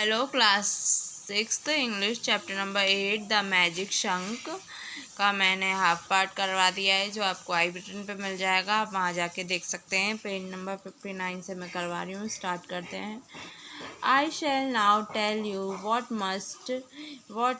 Hello class 6th English chapter number 8 the magic शंख का मैंने हाफ पार्ट करवा दिया है, जो आपको आई बटन पे मिल जाएगा। आप वहाँ जाके देख सकते हैं। पेज नंबर 59 से मैं करवा रही हूँ। स्टार्ट करते हैं। I shall now tell you what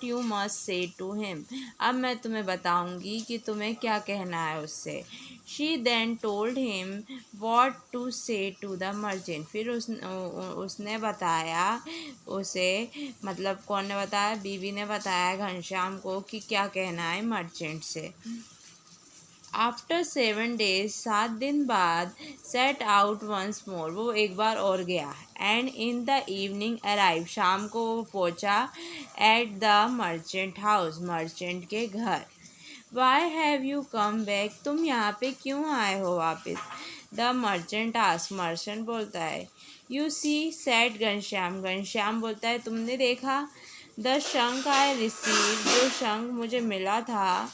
you must say to him. अब मैं तुम्हें बताऊंगी कि तुम्हें क्या कहना है उससे। She then told him what to say to the merchant. फिर उसने बताया उसे, मतलब कौन ने बताया? बीवी ने बताया घनश्याम को कि क्या कहना है मर्चेंट से। आफ्टर 7 days, 7 दिन बाद, सेट आउट वंस मोर, वो एक बार और गया। And in the evening arrive, शाम को वो पहुंचा at the merchant house, merchant के घर। Why have you come back, तुम यहाँ पे क्यों आए हो वापस? द मर्चेंट आस्क, मर्चेंट बोलता है। You she said Ghanshyam, Ghanshyam बोलता है तुमने देखा। द शंख आई रिसीव, जो शंख मुझे मिला था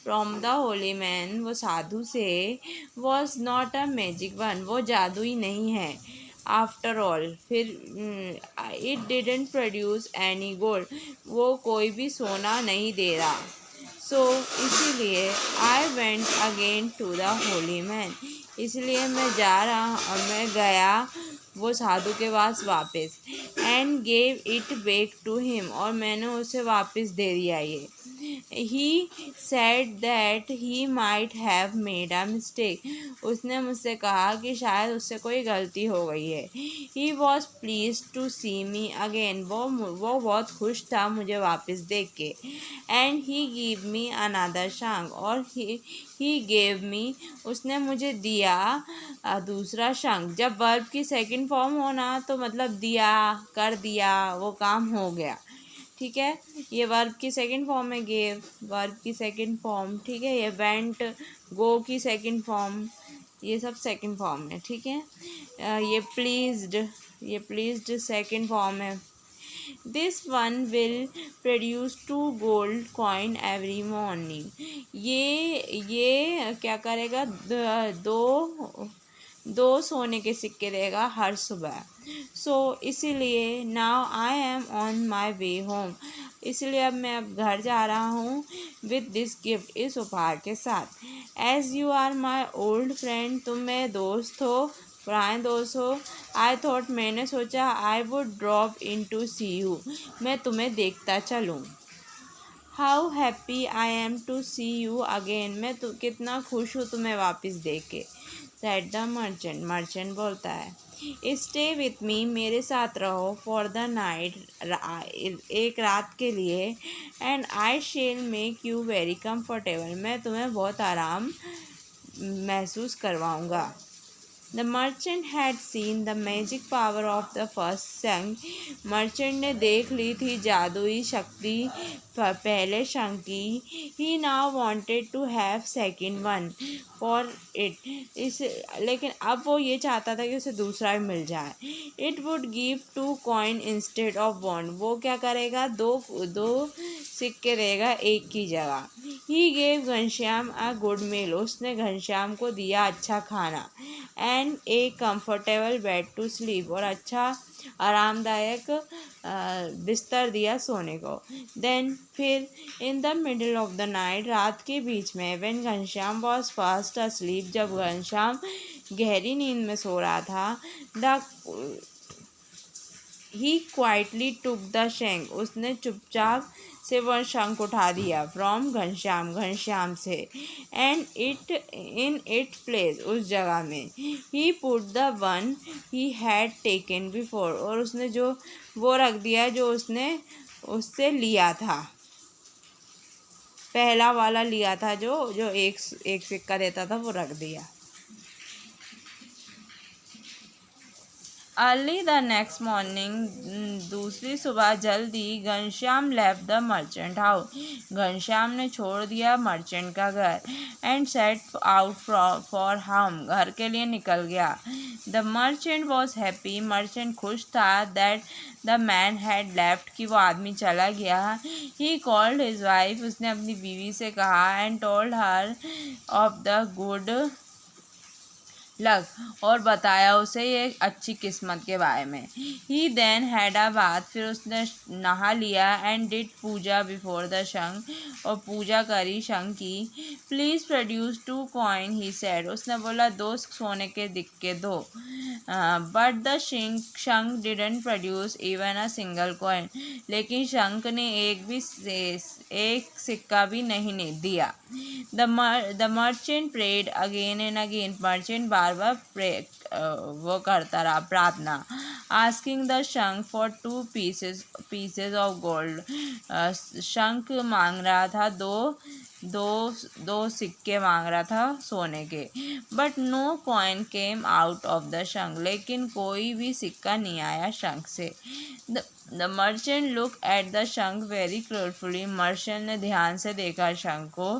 फ्रॉम द होली मैन, वो साधु से, was not a magic one, वो जादुई नहीं है। आफ्टर ऑल, फिर it didn't produce any gold, वो कोई भी सोना नहीं दे रहा। सो इसीलिए I went again to the holy man, इसलिए मैं गया वो साधु के पास वापस। And gave it back to him, और मैंने उसे वापस दे दिया ये। He said that he might have made a mistake, उसने मुझसे कहा कि शायद उससे कोई गलती हो गई है। He was pleased to see me again, वो बहुत खुश था मुझे वापस देख के। And he give me another शंख, और ही गेव मी, उसने मुझे दिया दूसरा शंख। जब वर्ब की सेकंड फॉर्म होना तो मतलब दिया, कर दिया, वो काम हो गया। ठीक है, ये वर्ब की सेकंड फॉर्म है गेव, वर्ब की सेकंड फॉर्म। ठीक है, ये वेंट, गो की सेकंड फॉर्म, ये सब सेकंड फॉर्म है। ठीक है, ये प्लीज्ड सेकंड फॉर्म है। This one will produce 2 gold coin every morning, ये क्या करेगा? दो सोने के सिक्के देगा हर सुबह। सो इसीलिए now I am on my way home, इसलिए अब घर जा रहा हूँ विद दिस गिफ्ट, इस उपहार के साथ। As you are my old friend, तुम मेरे दोस्त हो, पुराने दोस्त हो। आई थॉट, मैंने सोचा, I would drop in to see you, मैं तुम्हें देखता चलूँ। How happy I am to see you again, मैं कितना खुश हूँ तुम्हें वापस देख के। दैट द मर्चेंट, मर्चेंट बोलता है। स्टे विथ मी, मेरे साथ रहो, फॉर द नाइट, एक रात के लिए। And I shall make you very comfortable, मैं तुम्हें बहुत आराम महसूस करवाऊँगा। The merchant had seen the magic power of the first shankh, merchant ने देख ली थी जादुई शक्ति पहले शंख की। He now wanted to have second one for it, इस लेकिन अब वो ये चाहता था कि उसे दूसरा भी मिल जाए। It would give 2 coin instead of one, वो क्या करेगा? दो सिक्के देगा एक की जगह। He gave Ghanshyam a good meal, उसने घनश्याम को दिया अच्छा खाना। And a comfortable bed to sleep, और अच्छा आरामदायक बिस्तर दिया सोने को। देन फिर in the middle of the night, रात के बीच में, when Ghanshyam was fast asleep, जब घनश्याम गहरी नींद में सो रहा था, the he quietly took the शंख, उसने चुपचाप से वह शंख उठा दिया फ्रॉम घनश्याम, घनश्याम से। And it in it place, उस जगह में। He put the one he had taken before, और उसने जो वो रख दिया जो उसने उससे लिया था, पहला वाला लिया था, जो जो एक सिक्का देता था, वो रख दिया। अर्ली द नेक्स्ट मॉर्निंग, दूसरी सुबह जल्दी, Ghanshyam left the merchant house, Ghanshyam ने छोड़ दिया मर्चेंट का घर। And set out for home, घर के लिए निकल गया। The merchant was happy, merchant खुश था that the man had left, कि वो आदमी चला गया। ही कॉल्ड हिज वाइफ, उसने अपनी बीवी से कहा। And told her of the good लग और बताया उसे ये अच्छी किस्मत के बारे में। He then had a bath, फिर उसने नहा लिया, and did puja before the shankh, और पूजा करी शंख की। Please produce 2 coin, he said, उसने बोला 2 सोने के सिक्के दो। But the shankh didn't produce even a single coin, लेकिन शंख ने एक सिक्का भी नहीं दिया। The merchant prayed again and again, मर्चेंट बार बार वो करता रहा प्रार्थना। आस्किंग द शंख फॉर 2 पीसेज ऑफ गोल्ड, शंख मांग रहा था दो सिक्के मांग रहा था सोने के। But no coin came out of the शंख, लेकिन कोई भी सिक्का नहीं आया शंख से। The merchant look at the शंख वेरी केयरफुली, मर्चेंट ने ध्यान से देखा शंख को।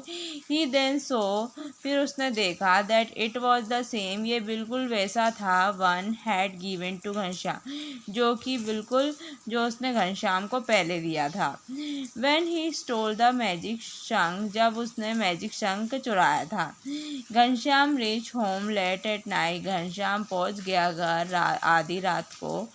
ही देन सो, फिर उसने देखा that it was the same, ये बिल्कुल वैसा था, one had given to Ghanshyam, जो उसने घनश्याम को पहले दिया था। When he stole the magic शंख, जब उसने मैजिक शंख चुराया था। Ghanshyam reached home late at night, Ghanshyam पहुंच गया घर आधी रात को।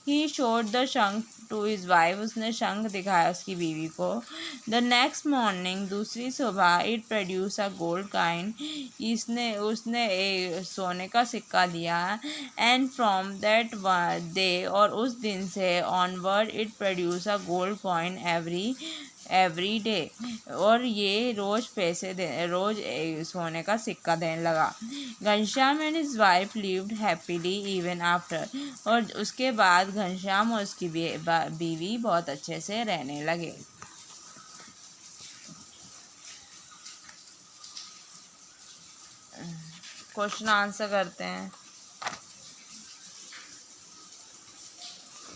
He showed the शंख to his wife, उसने शंख दिखाया उसकी बीवी को। The next morning, दूसरी सुबह, it produced a gold coin, उसने एक सोने का सिक्का दिया। And from that day, और उस दिन से onward, it produced a gold coin every day, और ये रोज सोने का सिक्का देने लगा। Ghanshyam and his wife lived happily even after, और उसके बाद घनश्याम और उसकी बीवी बहुत अच्छे से रहने लगे। क्वेश्चन आंसर करते हैं।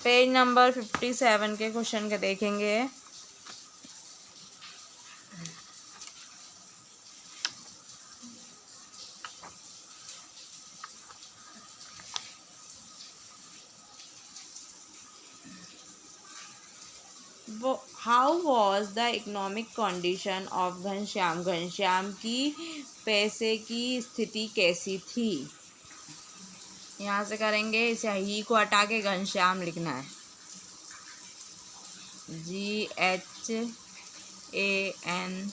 पेज नंबर 57 के क्वेश्चन के देखेंगे। How was the economic condition of Ghanshyam, Ghanshyam की पैसे की स्थिति कैसी थी। यहाँ से करेंगे, इसे ही को हटा के घनश्याम लिखना है, GHANSHYAM।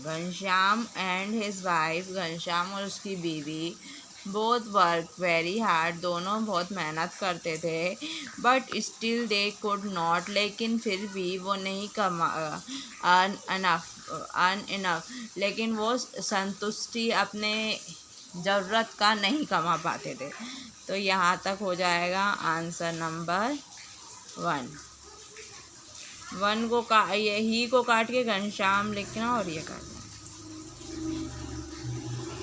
Ghanshyam and his wife, Ghanshyam और उसकी बीवी, बोथ वर्क वेरी हार्ड, दोनों बहुत मेहनत करते थे। But still they could not, लेकिन फिर भी वो नहीं अर्न इनफ, लेकिन वो संतुष्टि अपने ज़रूरत का नहीं कमा पाते थे। तो यहाँ तक हो जाएगा आंसर नंबर 1 को ही को काट के घनश्याम लिखना, और ये करना।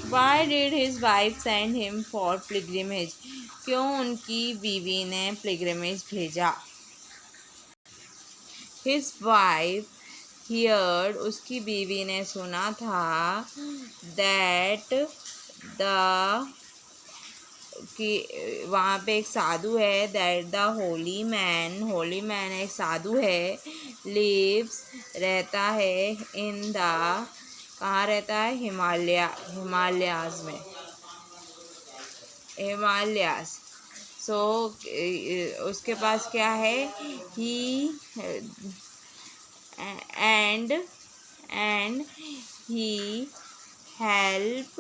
Why did his wife send him for pilgrimage? क्यों उनकी बीवी ने pilgrimage भेजा? His wife heard, उसकी बीवी ने सुना था, that कि वहाँ पे एक साधु है, दैट द होली मैन एक साधु है, लिव्स रहता है, इन द, कहाँ रहता है, हिमालयाज में, हिमालयाज। सो उसके पास क्या है, ही एंड ही हेल्प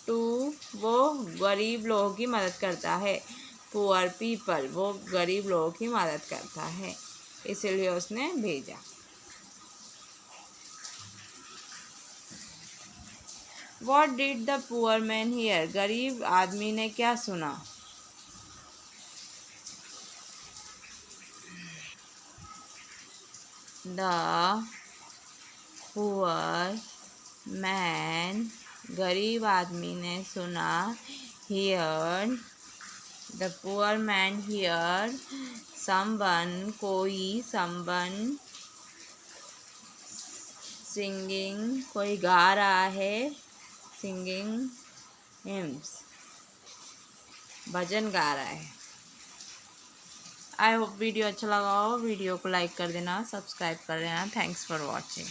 टू, वो गरीब लोगों की मदद करता है, पुअर पीपल, वो गरीब लोगों की मदद करता है, इसलिए उसने भेजा। What did the poor man hear? गरीब आदमी ने क्या सुना। The poor man, गरीब आदमी ने सुना, heard, the poor man heard, someone, कोई, someone, singing, कोई गा रहा है, singing hymns, भजन गा रहा है। आई होप वीडियो अच्छा लगा हो, वीडियो को लाइक कर देना, सब्सक्राइब कर देना। Thanks for watching.